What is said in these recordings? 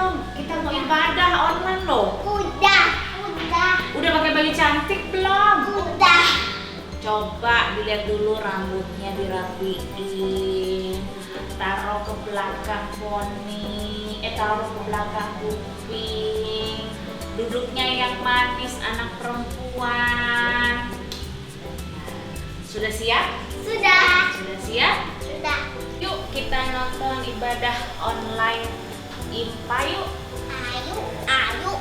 dong, kita mau ibadah online loh. Udah. Udah pakai baju cantik belum? Udah. Coba dilihat dulu rambutnya dirapiin. Taruh ke belakang poni, taruh ke belakang kuping. Duduknya yang manis anak perempuan. Sudah siap? Sudah. Sudah siap? Sudah. Yuk kita nonton ibadah online IMPA yuk. Ayo. Ayo.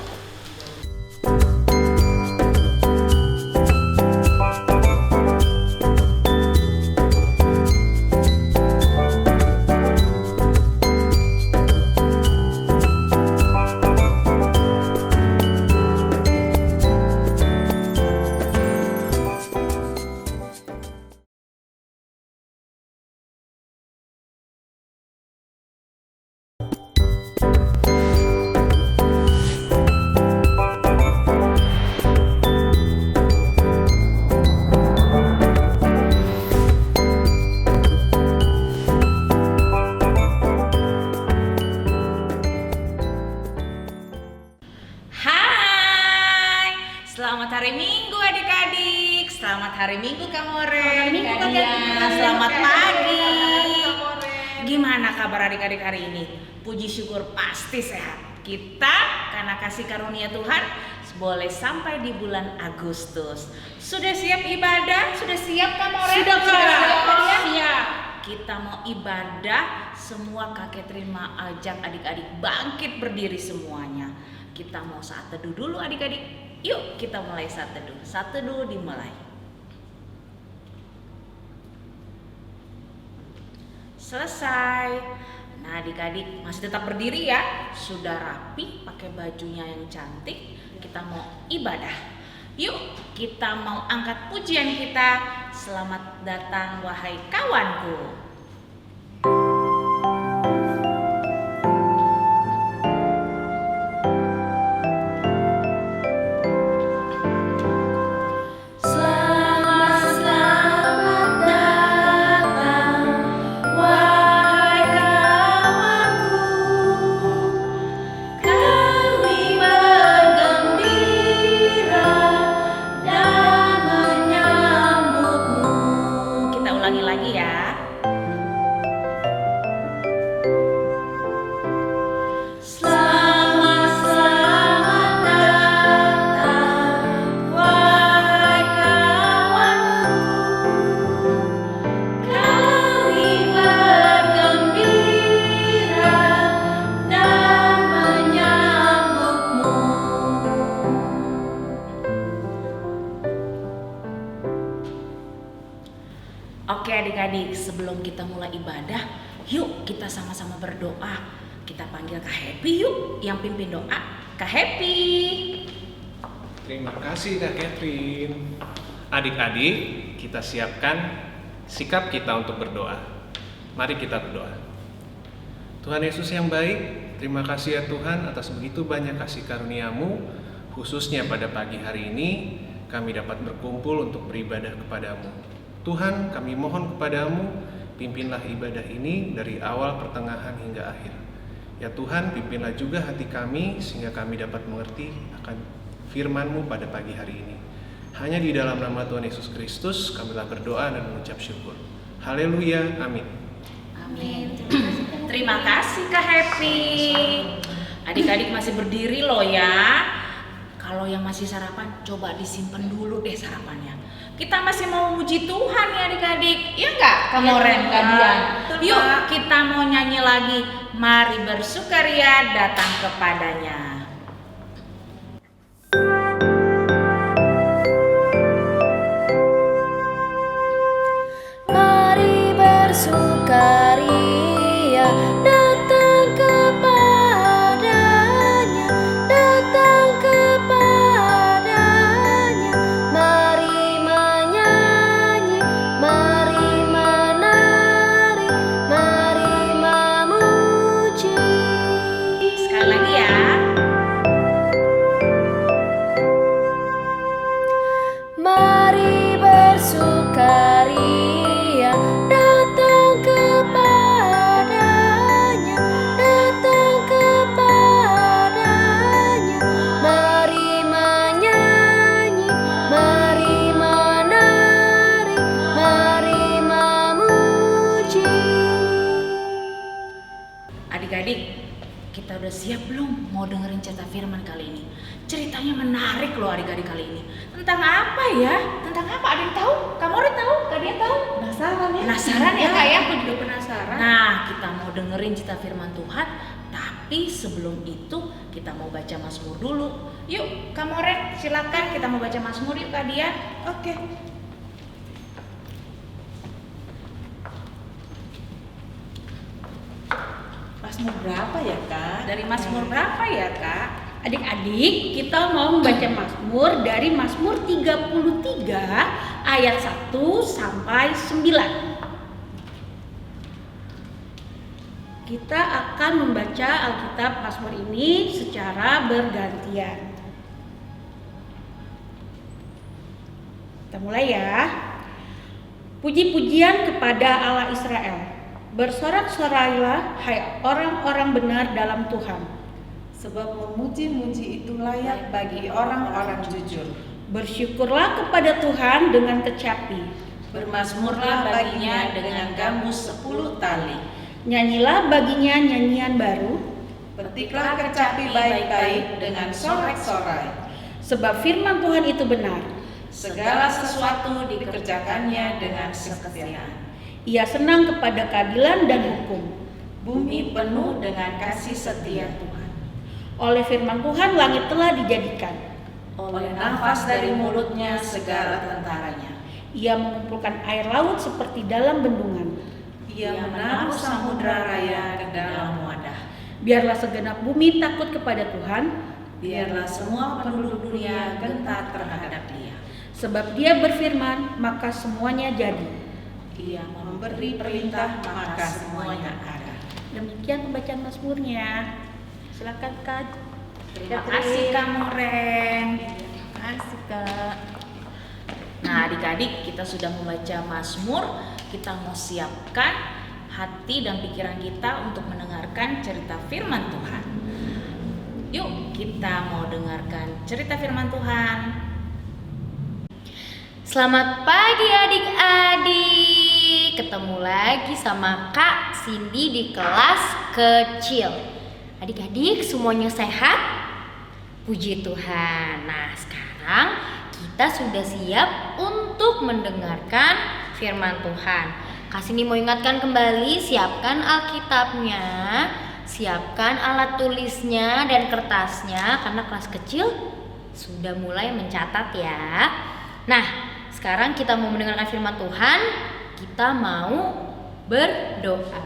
Selamat hari Minggu adik-adik. Selamat hari Minggu Kak Moren. Kak Selamat pagi. Kak Moren. Gimana kabar adik-adik hari ini? Puji syukur pasti sehat. Kita karena kasih karunia Tuhan boleh sampai di bulan Agustus. Sudah siap ibadah? Sudah siap Kak Moren? Sudah, Kak. Siap. Kita mau ibadah, semua kakek terima ajak adik-adik bangkit berdiri semuanya. Kita mau saat teduh dulu adik-adik. Yuk kita mulai saat teduh. Saat teduh dimulai. Selesai. Nah adik-adik masih tetap berdiri ya. Sudah rapi, pakai bajunya yang cantik. Kita mau ibadah. Yuk kita mau angkat pujian kita. Selamat datang wahai kawanku. Oke adik-adik, sebelum kita mulai ibadah, yuk kita sama-sama berdoa. Kita panggil Kak Happy yuk, yang pimpin doa. Kak Happy. Terima kasih Kak Catherine. Adik-adik, kita siapkan sikap kita untuk berdoa. Mari kita berdoa. Tuhan Yesus yang baik, terima kasih ya Tuhan atas begitu banyak kasih karunia-Mu, khususnya pada pagi hari ini kami dapat berkumpul untuk beribadah kepadamu. Tuhan, kami mohon kepadamu, pimpinlah ibadah ini dari awal, pertengahan, hingga akhir. Ya Tuhan, pimpinlah juga hati kami, sehingga kami dapat mengerti akan firman-Mu pada pagi hari ini. Hanya di dalam nama Tuhan Yesus Kristus, kami telah berdoa dan mengucap syukur. Haleluya, amin. Amin. Terima kasih Kak Happy. Adik-adik masih berdiri loh ya. Kalau yang masih sarapan, coba disimpan dulu deh sarapannya. Kita masih mau muji Tuhan ya adik-adik. Iya enggak? Kamu Ren, Kak Dian. Yuk kita mau nyanyi lagi. Mari bersukaria datang kepadanya. Mari bersukaria datang kepadanya, datang kepadanya. Mari menyanyi, mari menari, mari memuji. Sekali lagi ya. udah siap belum mau dengerin cerita firman kali ini? Ceritanya menarik loh adik-adik kali ini. Tentang apa ya? Tentang apa? Ada yang tahu? Kamu udah tahu? Kalian tahu? Penasaran ya? Penasaran ya Kak ya? Aku juga penasaran. Nah, kita mau dengerin cerita firman Tuhan, tapi sebelum itu kita mau baca Mazmur dulu. Yuk, Kak Moren, silakan kita mau baca Mazmur yuk Kak Dian. Oke. Mazmur berapa ya, Kak? Dari Mazmur berapa ya Kak? Adik-adik, kita mau membaca Mazmur dari Mazmur 33 ayat 1 sampai 9. Kita akan membaca Alkitab Mazmur ini secara bergantian. Kita mulai ya. Puji-pujian kepada Allah Israel. Bersorak-sorailah hai orang-orang benar dalam Tuhan. Sebab memuji-muji itu layak bagi orang-orang jujur. Bersyukurlah kepada Tuhan dengan kecapi. Bermazmurlah baginya dengan gambus 10 tali. Nyanyilah baginya nyanyian baru. Petiklah kecapi baik-baik dengan sorak-sorai. Sebab firman Tuhan itu benar. Segala sesuatu dikerjakannya dengan kesetiaan. Ia senang kepada keadilan dan hukum. Bumi penuh dengan kasih setia Tuhan. Oleh firman Tuhan langit telah dijadikan. Oleh nafas dari mulutnya segala tentaranya. Ia mengumpulkan air laut seperti dalam bendungan. Ia menaruh samudra raya ke dalam wadah. Biarlah segenap bumi takut kepada Tuhan. Biarlah semua penduduk dunia gentar terhadap Dia. Sebab Dia berfirman, maka semuanya jadi. Ia memberi perintah, maka semuanya ada. Demikian pembacaan Mazmurnya. Silakan Kak. Terima kasih Kak Moren. Terima kasih Kak. Nah adik-adik, kita sudah membaca Mazmur. Kita mau siapkan hati dan pikiran kita untuk mendengarkan cerita firman Tuhan. Yuk kita mau dengarkan cerita firman Tuhan. Selamat pagi adik-adik. Ketemu lagi sama Kak Cindy di kelas kecil. Adik-adik semuanya sehat? Puji Tuhan. Nah sekarang kita sudah siap untuk mendengarkan firman Tuhan. Kak Cindy mau ingatkan kembali, siapkan Alkitabnya, siapkan alat tulisnya dan kertasnya karena kelas kecil sudah mulai mencatat ya. Nah, sekarang kita mau mendengarkan firman Tuhan, kita mau berdoa.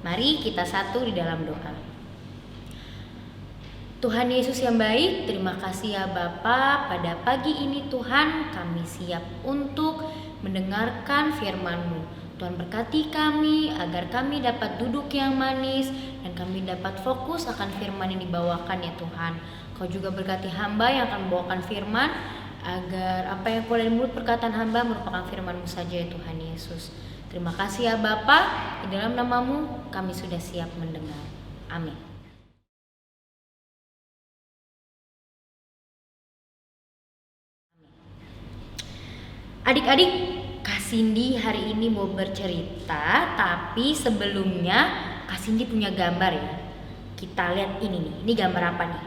Mari kita satu di dalam doa. Tuhan Yesus yang baik, terima kasih ya Bapa. Pada pagi ini Tuhan, kami siap untuk mendengarkan firman-Mu. Tuhan berkati kami agar kami dapat duduk yang manis dan kami dapat fokus akan firman yang dibawakan ya Tuhan. Kau juga berkati hamba yang akan membawakan firman, agar apa yang keluar dari mulut perkataan hamba merupakan firman-Mu saja ya Tuhan Yesus. Terima kasih ya Bapa, di dalam nama-Mu kami sudah siap mendengar. Amin. Adik-adik, Kak Cindy hari ini mau bercerita, tapi sebelumnya Kak Cindy punya gambar ya. Kita lihat ini nih, ini gambar apa nih?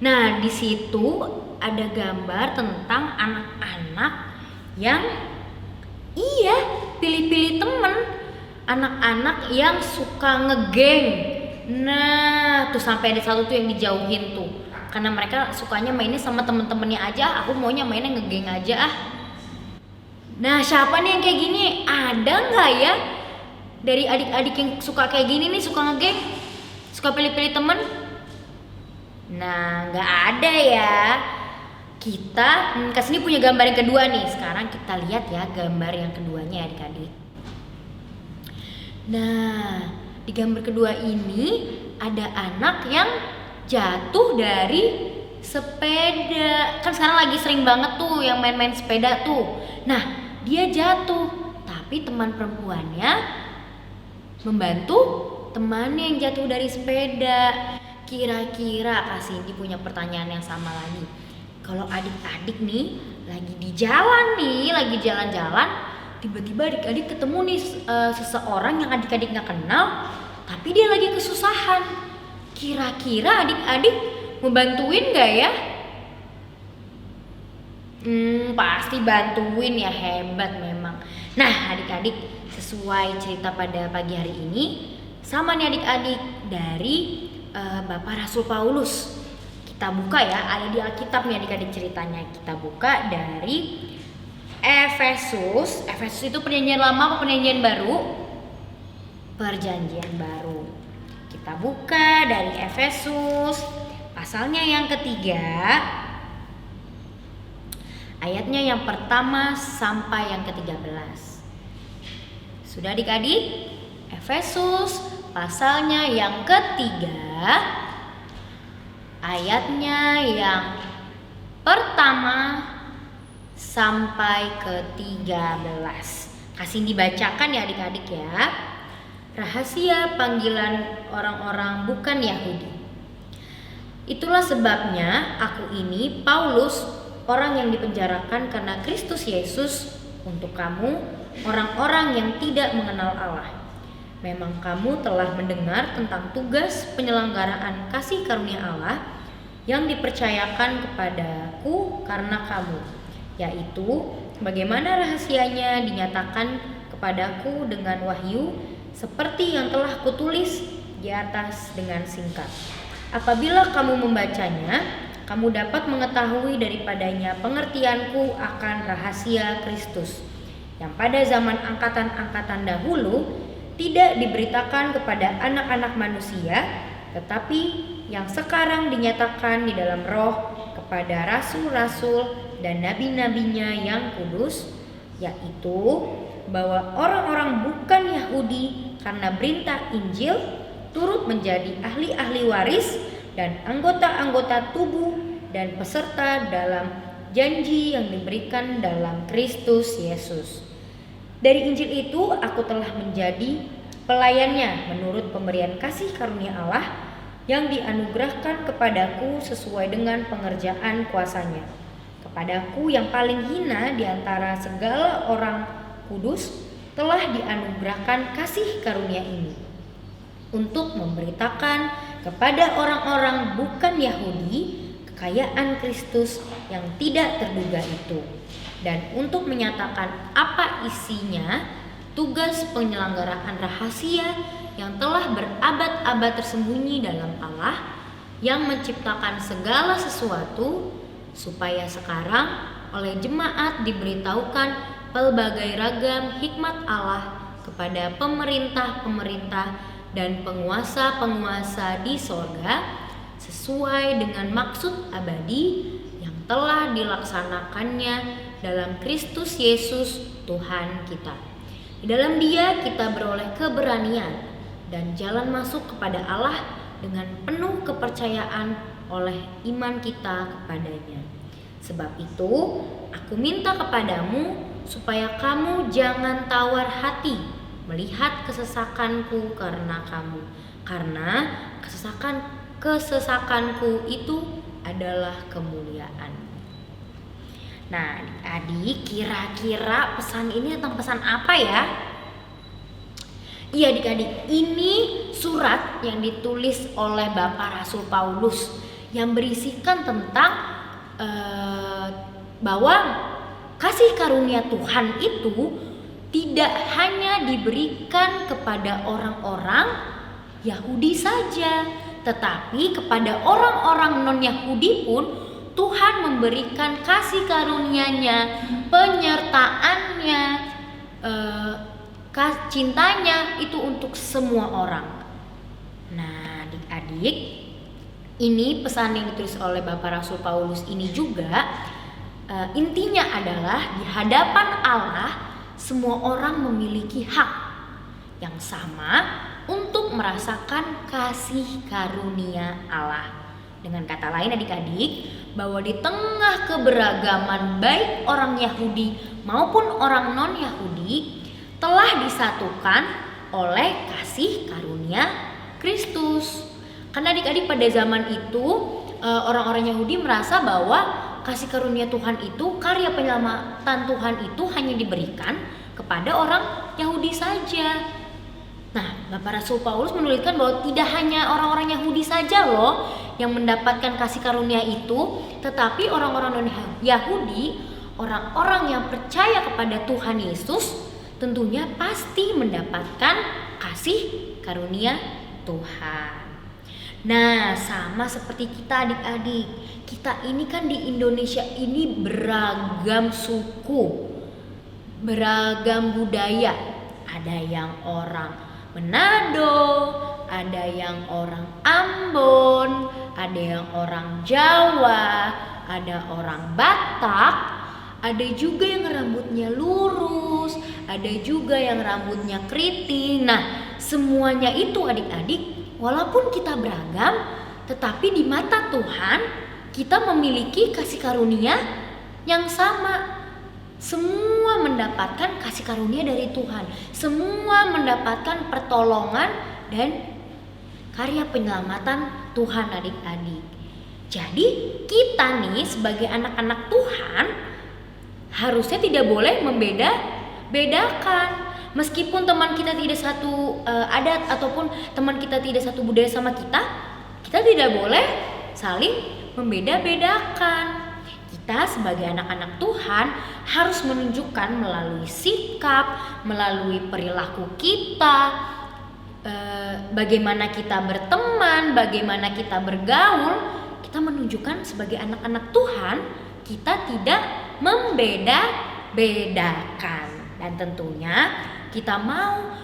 Nah, di situ ada gambar tentang anak-anak yang pilih-pilih temen, anak-anak yang suka ngegeng. Nah, tuh sampai ada satu tuh yang dijauhin tuh, karena mereka sukanya mainnya sama temen-temennya aja. Aku maunya mainnya ngegeng aja ah. Nah, siapa nih yang kayak gini? Ada nggak ya dari adik-adik yang suka kayak gini nih, suka ngegeng, suka pilih-pilih temen? Nah, nggak ada ya. Kita kesini punya gambar yang kedua nih. Sekarang kita lihat ya gambar yang keduanya adik-adik. Nah, di gambar kedua ini ada anak yang jatuh dari sepeda. Kan sekarang lagi sering banget tuh yang main-main sepeda tuh. Nah, dia jatuh, tapi teman perempuannya membantu temannya yang jatuh dari sepeda. Kira-kira Kak Cindy punya pertanyaan yang sama lagi. Kalau adik-adik nih lagi di jalan nih, lagi jalan-jalan, tiba-tiba adik-adik ketemu nih seseorang yang adik-adik nggak kenal, tapi dia lagi kesusahan. Kira-kira adik-adik mau bantuin gak ya? Pasti bantuin ya, hebat memang. Nah adik-adik, sesuai cerita pada pagi hari ini, sama nih adik-adik dari Bapak Rasul Paulus. Kita buka ya, ada di Alkitab nih adik-adik ceritanya. Kita buka dari Efesus. Efesus itu perjanjian lama apa perjanjian baru? Perjanjian baru. Kita buka dari Efesus pasalnya yang ketiga, ayatnya yang pertama sampai yang ke-13. Sudah adik-adik? Efesus pasalnya yang ketiga, ayatnya yang pertama sampai ke-13. Kasih dibacakan ya adik-adik ya. Rahasia panggilan orang-orang bukan Yahudi. Itulah sebabnya aku ini, Paulus, orang yang dipenjarakan karena Kristus Yesus, untuk kamu, orang-orang yang tidak mengenal Allah. Memang kamu telah mendengar tentang tugas penyelenggaraan kasih karunia Allah yang dipercayakan kepadaku karena kamu, yaitu bagaimana rahasianya dinyatakan kepadaku dengan wahyu, seperti yang telah kutulis di atas dengan singkat. Apabila kamu membacanya, kamu dapat mengetahui daripadanya pengertianku akan rahasia Kristus, yang pada zaman angkatan-angkatan dahulu tidak diberitakan kepada anak-anak manusia, tetapi yang sekarang dinyatakan di dalam Roh kepada rasul-rasul dan nabi-nabinya yang kudus, yaitu bahwa orang-orang bukan Yahudi karena berita Injil turut menjadi ahli-ahli waris dan anggota-anggota tubuh dan peserta dalam janji yang diberikan dalam Kristus Yesus. Dari Injil itu aku telah menjadi pelayannya menurut pemberian kasih karunia Allah yang dianugerahkan kepadaku sesuai dengan pengerjaan kuasanya. Kepadaku yang paling hina di antara segala orang kudus telah dianugerahkan kasih karunia ini untuk memberitakan kepada orang-orang bukan Yahudi kekayaan Kristus yang tidak terduga itu, dan untuk menyatakan apa isinya tugas penyelenggaraan rahasia yang telah berabad-abad tersembunyi dalam Allah yang menciptakan segala sesuatu, supaya sekarang oleh jemaat diberitahukan pelbagai ragam hikmat Allah kepada pemerintah-pemerintah dan penguasa-penguasa di sorga, sesuai dengan maksud abadi yang telah dilaksanakannya dalam Kristus Yesus Tuhan kita. Di dalam Dia kita beroleh keberanian dan jalan masuk kepada Allah dengan penuh kepercayaan oleh iman kita kepadanya. Sebab itu aku minta kepadamu supaya kamu jangan tawar hati melihat kesesakanku karena kamu, karena kesesakanku itu adalah kemuliaan. Nah adik, kira-kira pesan ini tentang pesan apa ya? Iya adik-adik, ini surat yang ditulis oleh Bapak Rasul Paulus yang berisikan tentang bahwa kasih karunia Tuhan itu tidak hanya diberikan kepada orang-orang Yahudi saja, tetapi kepada orang-orang non-Yahudi pun Tuhan memberikan kasih karunia-Nya, penyertaannya, cintanya itu untuk semua orang. Nah adik-adik, ini pesan yang ditulis oleh Bapak Rasul Paulus ini juga intinya adalah di hadapan Allah semua orang memiliki hak yang sama untuk merasakan kasih karunia Allah. Dengan kata lain adik-adik, bahwa di tengah keberagaman baik orang Yahudi maupun orang non-Yahudi telah disatukan oleh kasih karunia Kristus. Karena adik-adik pada zaman itu orang-orang Yahudi merasa bahwa kasih karunia Tuhan itu, karya penyelamatan Tuhan itu hanya diberikan kepada orang Yahudi saja. Nah, Bapak Rasul Paulus menuliskan bahwa tidak hanya orang-orang Yahudi saja loh yang mendapatkan kasih karunia itu, tetapi orang-orang non-Yahudi, orang-orang yang percaya kepada Tuhan Yesus, tentunya pasti mendapatkan kasih karunia Tuhan. Nah, sama seperti kita adik-adik, kita ini kan di Indonesia ini beragam suku, beragam budaya. Ada yang orang Manado, ada yang orang Ambon, ada yang orang Jawa, ada orang Batak, ada juga yang rambutnya lurus, ada juga yang rambutnya keriting. Nah, semuanya itu adik-adik, walaupun kita beragam, tetapi di mata Tuhan kita memiliki kasih karunia yang sama. Semua mendapatkan kasih karunia dari Tuhan. Semua mendapatkan pertolongan dan karya penyelamatan Tuhan adik-adik. Jadi kita nih sebagai anak-anak Tuhan harusnya tidak boleh membeda-bedakan. Meskipun teman kita tidak satu adat ataupun teman kita tidak satu budaya sama kita tidak boleh saling membeda-bedakan. Kita sebagai anak-anak Tuhan harus menunjukkan melalui sikap, melalui perilaku kita, bagaimana kita berteman, bagaimana kita bergaul. Kita menunjukkan sebagai anak-anak Tuhan kita tidak membeda-bedakan. Dan tentunya kita mau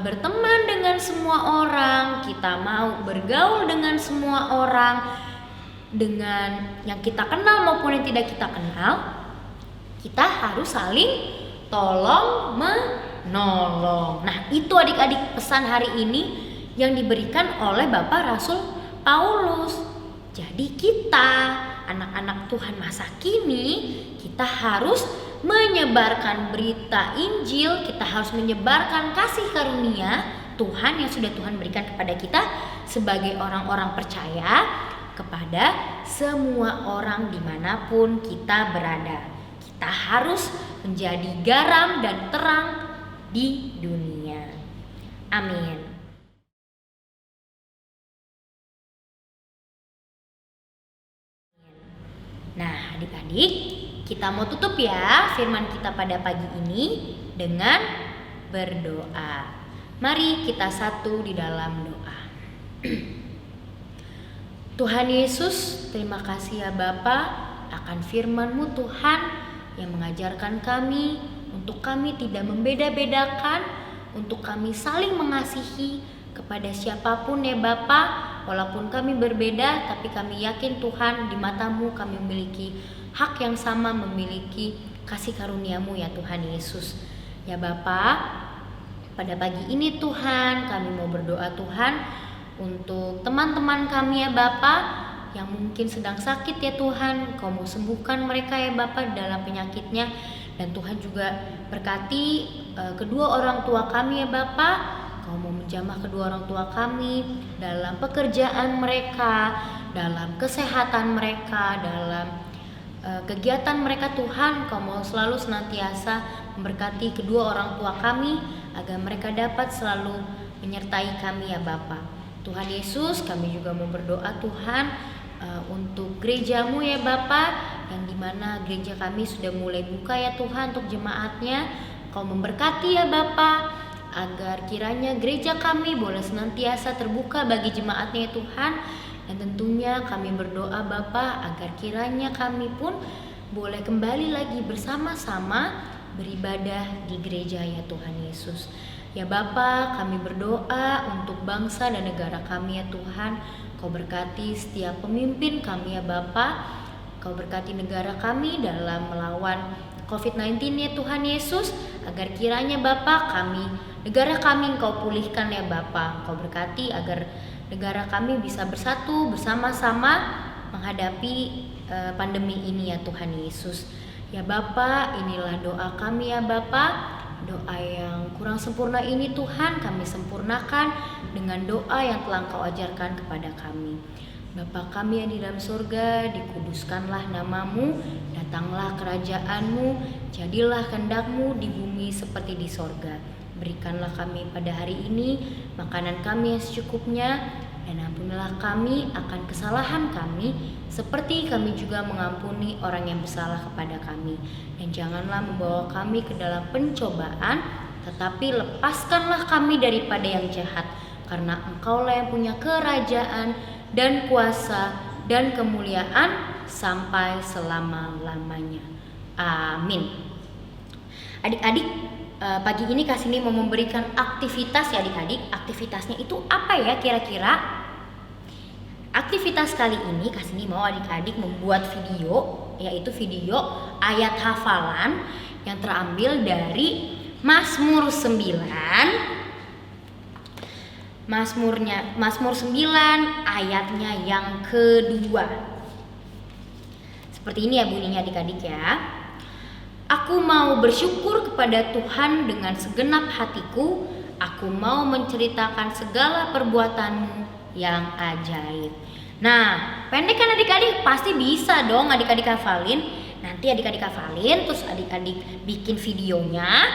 berteman dengan semua orang, kita mau bergaul dengan semua orang, dengan yang kita kenal maupun yang tidak kita kenal. Kita harus saling tolong menolong. Nah, itu adik-adik pesan hari ini yang diberikan oleh Bapak Rasul Paulus. Jadi kita anak-anak Tuhan masa kini, kita harus menyebarkan berita Injil, kita harus menyebarkan kasih karunia Tuhan yang sudah Tuhan berikan kepada kita sebagai orang-orang percaya kepada semua orang dimanapun kita berada. Kita harus menjadi garam dan terang di dunia. Amin. Nah, adik-adik, kita mau tutup ya firman kita pada pagi ini dengan berdoa. Mari kita satu di dalam doa. Tuhan Yesus, terima kasih ya Bapa akan firman-Mu Tuhan yang mengajarkan kami untuk kami tidak membeda-bedakan, untuk kami saling mengasihi kepada siapapun ya Bapa. Walaupun kami berbeda, tapi kami yakin Tuhan di mata-Mu kami memiliki hak yang sama, memiliki kasih karunia-Mu ya Tuhan Yesus. Ya Bapa, pada pagi ini Tuhan kami mau berdoa Tuhan untuk teman-teman kami ya Bapa yang mungkin sedang sakit ya Tuhan. Kau mau sembuhkan mereka ya Bapa dalam penyakitnya. Dan Tuhan juga berkati kedua orang tua kami ya Bapa. Kau mau menjamah kedua orang tua kami dalam pekerjaan mereka, dalam kesehatan mereka, dalam kegiatan mereka Tuhan. Kau mau selalu senantiasa memberkati kedua orang tua kami agar mereka dapat selalu menyertai kami ya Bapa. Tuhan Yesus, kami juga mau berdoa Tuhan untuk gereja-Mu ya Bapa, yang dimana gereja kami sudah mulai buka ya Tuhan untuk jemaatnya. Kau memberkati ya Bapa, agar kiranya gereja kami boleh senantiasa terbuka bagi jemaatnya ya Tuhan. Dan tentunya kami berdoa Bapa agar kiranya kami pun boleh kembali lagi bersama-sama beribadah di gereja ya Tuhan Yesus. Ya Bapa, kami berdoa untuk bangsa dan negara kami ya Tuhan. Kau berkati setiap pemimpin kami ya Bapa. Kau berkati negara kami dalam melawan COVID-19 ya Tuhan Yesus. Agar kiranya Bapa negara kami Engkau pulihkan ya Bapa. Kau berkati agar negara kami bisa bersatu bersama-sama menghadapi pandemi ini ya Tuhan Yesus. Ya Bapa, inilah doa kami ya Bapa. Doa yang kurang sempurna ini Tuhan kami sempurnakan dengan doa yang telah Engkau ajarkan kepada kami. Bapa kami yang di dalam surga, dikuduskanlah nama-Mu, datanglah kerajaan-Mu, jadilah kehendak-Mu di bumi seperti di surga. Berikanlah kami pada hari ini makanan kami yang secukupnya, dan ampunilah kami akan kesalahan kami, seperti kami juga mengampuni orang yang bersalah kepada kami. Dan janganlah membawa kami ke dalam pencobaan, tetapi lepaskanlah kami daripada yang jahat. Karena Engkaulah yang punya kerajaan dan kuasa dan kemuliaan sampai selama-lamanya. Amin. Adik-adik, pagi ini Kak Cindy mau memberikan aktivitas ya adik-adik. Aktivitasnya itu apa ya kira-kira? Aktivitas kali ini Kak Cindy mau adik-adik membuat video, yaitu video ayat hafalan yang terambil dari Mazmur 9. Mazmur 9 ayatnya yang kedua. Seperti ini ya bunyinya adik-adik ya. Aku mau bersyukur kepada Tuhan dengan segenap hatiku. Aku mau menceritakan segala perbuatanmu yang ajaib. Nah, pendek kan adik-adik? Pasti bisa dong adik-adik hafalin. Nanti adik-adik hafalin, terus adik-adik bikin videonya.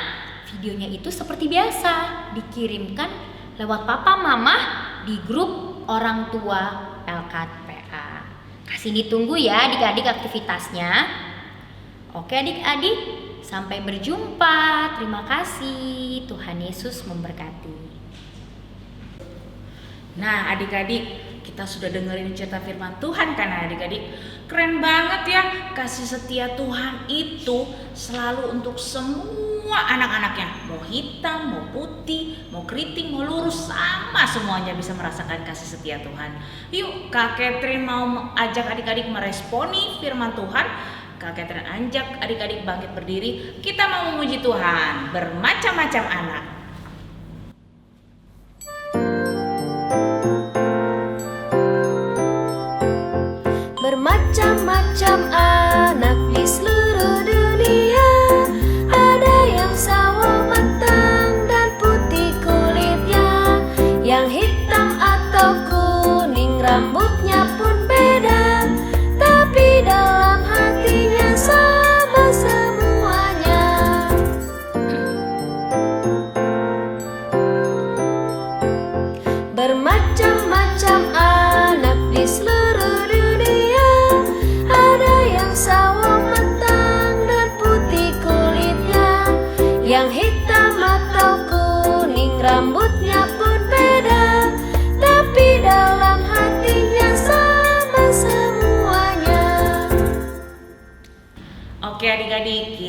Videonya itu seperti biasa, dikirimkan lewat papa mama di grup orang tua LKPA. Kasih ditunggu ya adik-adik aktivitasnya. Oke adik-adik, sampai berjumpa. Terima kasih. Tuhan Yesus memberkati. Nah adik-adik, kita sudah dengerin cerita firman Tuhan kan adik-adik? Keren banget ya, kasih setia Tuhan itu selalu untuk semua anak-anaknya. Mau hitam, mau putih, mau keriting, mau lurus, sama semuanya bisa merasakan kasih setia Tuhan. Yuk Kak Catherine mau ajak adik-adik meresponi firman Tuhan. Kak Catherine ajak adik-adik bangkit berdiri. Kita mau memuji Tuhan bermacam-macam anak. Bermacam-macam anak di seluruh dunia. Ada yang sawo matang dan putih kulitnya, yang hitam atau kuning rambutnya pun beda, tapi dalam hatinya sama semuanya. Bermacam-macam anak di seluruh dunia. Ada yang sawo matang dan putih kulitnya, yang hitam atau kuning rambutnya pun beda, tapi dalam hatinya sama semuanya. Oke adik-adik,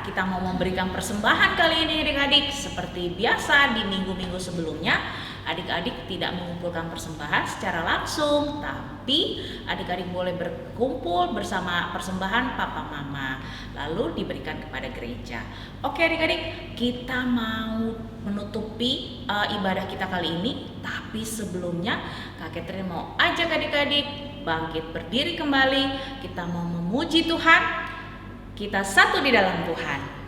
kita mau memberikan persembahan kali ini adik-adik. Seperti biasa di minggu-minggu sebelumnya, adik-adik tidak mengumpulkan persembahan secara langsung, tapi adik-adik boleh berkumpul bersama persembahan papa mama, lalu diberikan kepada gereja. Oke adik-adik, kita mau menutupi ibadah kita kali ini, tapi sebelumnya Kak Catherine mau ajak adik-adik bangkit berdiri kembali. Kita mau memuji Tuhan. Kita satu di dalam Tuhan.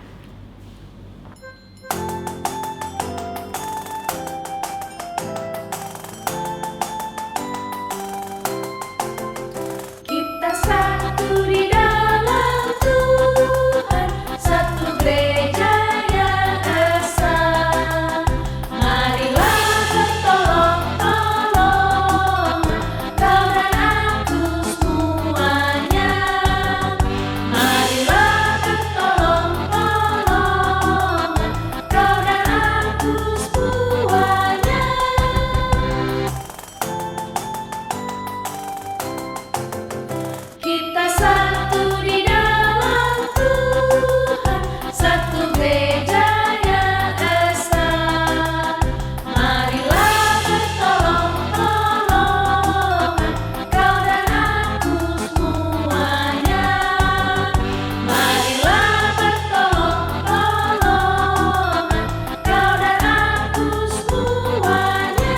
Kita satu di dalam Tuhan, satu gereja yang esa. Marilah bertolong-tolong, kau dan aku semuanya. Marilah bertolong-tolong, kau dan aku semuanya. Kita satu di dalam Tuhan, satu gereja yang esa. Marilah bertolong-tolong, kau dan aku semuanya. Marilah bertolong-tolong, kau dan aku semuanya.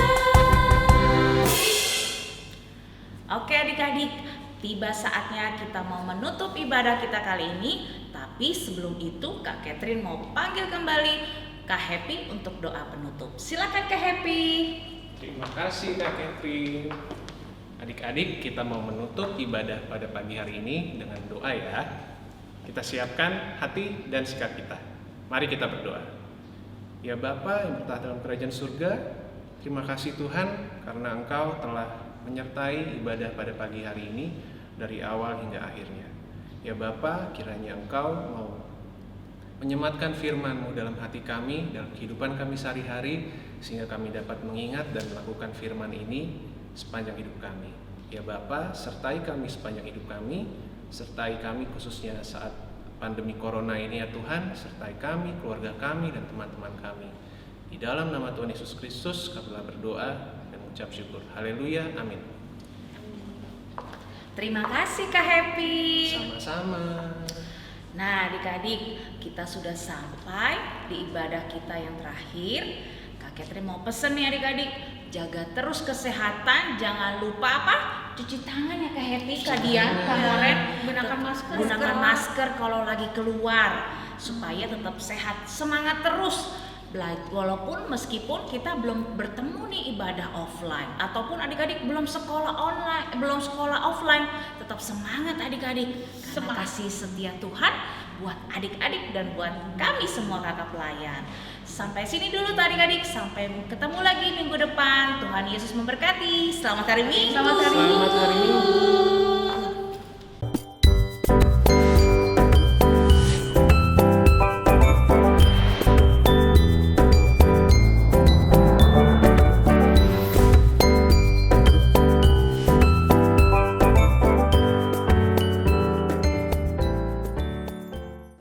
Oke adik-adik, tiba saatnya kita mau menutup ibadah kita kali ini. Tapi sebelum itu Kak Catherine mau panggil kembali Kak Happy untuk doa penutup. Silakan Kak Happy. Terima kasih Kak Catherine. Adik-adik, kita mau menutup ibadah pada pagi hari ini dengan doa ya. Kita siapkan hati dan sikap kita. Mari kita berdoa. Ya Bapa yang bertahta dalam kerajaan surga, terima kasih Tuhan karena Engkau telah menyertai ibadah pada pagi hari ini dari awal hingga akhirnya. Ya Bapa, kiranya Engkau mau menyematkan firman-Mu dalam hati kami, dalam kehidupan kami sehari-hari, sehingga kami dapat mengingat dan melakukan firman ini sepanjang hidup kami. Ya Bapa, sertai kami sepanjang hidup kami, sertai kami khususnya saat pandemi corona ini ya Tuhan, sertai kami, keluarga kami, dan teman-teman kami. Di dalam nama Tuhan Yesus Kristus, kami telah berdoa dan mengucap syukur. Haleluya, amin. Terima kasih Kak Happy. Sama-sama. Nah adik-adik, kita sudah sampai di ibadah kita yang terakhir. Kak Catherine mau pesen nih adik-adik, jaga terus kesehatan, jangan lupa apa? Cuci tangan ya Kak Happy, Kak Dian, Kak Moren. Gunakan masker. Gunakan masker kalau lagi keluar supaya tetap sehat. Semangat terus. Walaupun meskipun kita belum bertemu nih ibadah offline ataupun adik-adik belum sekolah online, belum sekolah offline, tetap semangat adik-adik. Karena kasih setia Tuhan buat adik-adik dan buat kami semua kakak pelayan. Sampai sini dulu adik-adik, sampai ketemu lagi minggu depan. Tuhan Yesus memberkati. Selamat hari Minggu. Selamat hari Minggu.